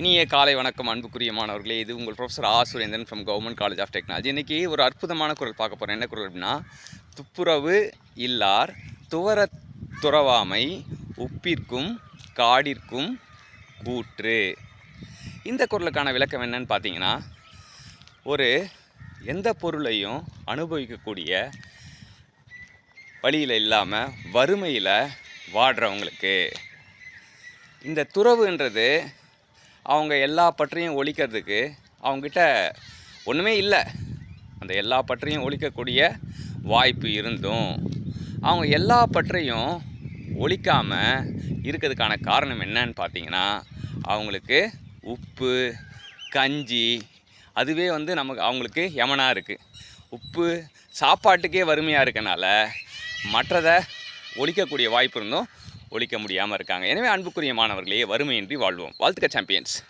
இனிய காலை வணக்கம் அன்புக்குரிய மாணவர்களே. இது உங்கள் professor ah Surendran from government college of technology. இன்றைக்கி ஒரு அற்புதமான குரல் பார்க்க போகிறேன். என்ன குரல் அப்படின்னா, துப்புரவு இல்லார் துவரத் துறவாமை உப்பிற்கும் காடிற்கும் கூற்று. இந்த குரலுக்கான விளக்கம் என்னன்னு பார்த்தீங்கன்னா, ஒரு எந்த பொருளையும் அனுபவிக்கக்கூடிய வழியில் இல்லாமல் வறுமையில் வாடுறவங்களுக்கு இந்த துறவுன்றது அவங்க எல்லா பற்றையும் ஒழிக்கிறதுக்கு அவங்ககிட்ட ஒன்றுமே இல்லை. அந்த எல்லா பற்றையும் ஒழிக்கக்கூடிய வாய்ப்பு இருந்தும் அவங்க எல்லா பற்றையும் ஒழிக்காமல் இருக்கிறதுக்கான காரணம் என்னன்னு பார்த்தீங்கன்னா, அவங்களுக்கு உப்பு கஞ்சி அதுவே அவங்களுக்கு யமனாக இருக்குது. உப்பு சாப்பாட்டுக்கே வறுமையாக இருக்கனால மற்றதை ஒழிக்கக்கூடிய வாய்ப்பு இருந்தும் ஒழிக்க முடியாமல் இருக்காங்க. எனவே அன்புக்குரிய மாணவர்களே, வறுமையின்றி வாழ்வோம். வாழ்த்துக்கள் சாம்பியன்ஸ்.